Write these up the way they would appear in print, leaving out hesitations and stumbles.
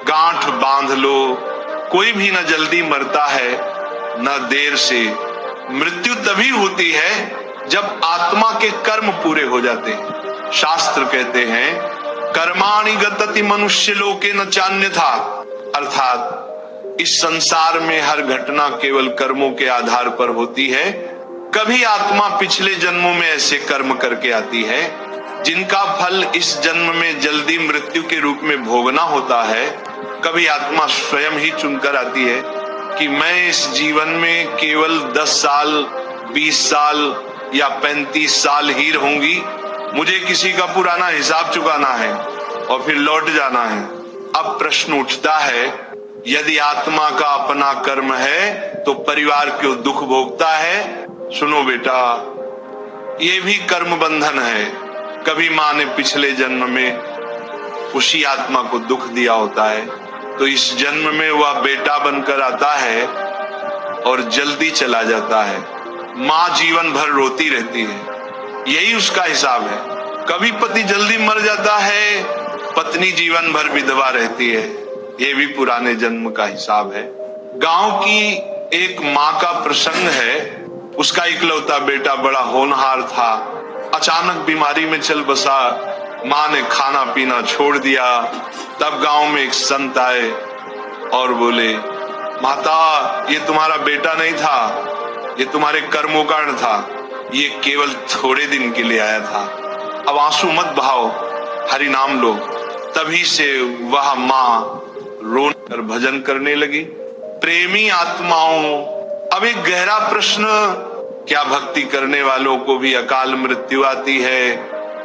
गांठ बांध लो, कोई भी न जल्दी मरता है न देर से। मृत्यु तभी होती है जब आत्मा के कर्म पूरे हो जाते हैं। शास्त्र कहते हैं कर्माणि गतति मनुष्य लोके न चान्यथा, अर्थात इस संसार में हर घटना केवल कर्मों के आधार पर होती है। कभी आत्मा पिछले जन्मों में ऐसे कर्म करके आती है जिनका फल इस जन्म में जल्दी मृत्यु के रूप में भोगना होता है। कभी आत्मा स्वयं ही चुनकर आती है कि मैं इस जीवन में केवल 10 साल, 20 साल या 35 साल ही रहूंगी, मुझे किसी का पुराना हिसाब चुकाना है और फिर लौट जाना है। अब प्रश्न उठता है, यदि आत्मा का अपना कर्म है तो परिवार क्यों दुख भोगता है? सुनो बेटा, ये भी कर्म बंधन है। कभी माँ ने पिछले जन्म में उसी आत्मा को दुख दिया होता है, तो इस जन्म में वह बेटा बनकर आता है और जल्दी चला जाता है। माँ जीवन भर रोती रहती है, यही उसका हिसाब है। कभी पति जल्दी मर जाता है, पत्नी जीवन भर विधवा रहती है, ये भी पुराने जन्म का हिसाब है। गांव की एक माँ का प्रसंग है। उसका इकलौता बेटा बड़ा होनहार था, अचानक बीमारी में चल बसा। माँ ने खाना पीना छोड़ दिया। तब गांव में एक संत आए और बोले, माता, ये तुम्हारा बेटा नहीं था, ये तुम्हारे कर्मों का कारण था, ये केवल थोड़े दिन के लिए आया था। अब आंसू मत बहाओ, हरि नाम लो। तभी से वह माँ रोकर भजन करने लगी। प्रेमी आत्माओं, अब एक गहरा प्रश्न, क्या भक्ति करने वालों को भी अकाल मृत्यु आती है?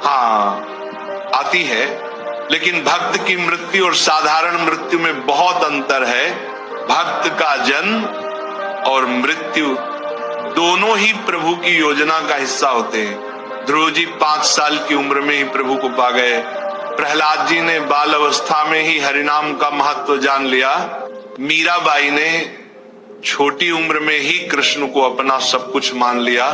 हाँ, आती है, लेकिन भक्त की मृत्यु और साधारण मृत्यु में बहुत अंतर है। भक्त का जन्म और मृत्यु दोनों ही प्रभु की योजना का हिस्सा होते हैं। ध्रुव जी 5 साल की उम्र में ही प्रभु को पा गए। प्रहलाद जी ने बाल अवस्था में ही हरिनाम का महत्व जान लिया। मीराबाई ने छोटी उम्र में ही कृष्ण को अपना सब कुछ मान लिया।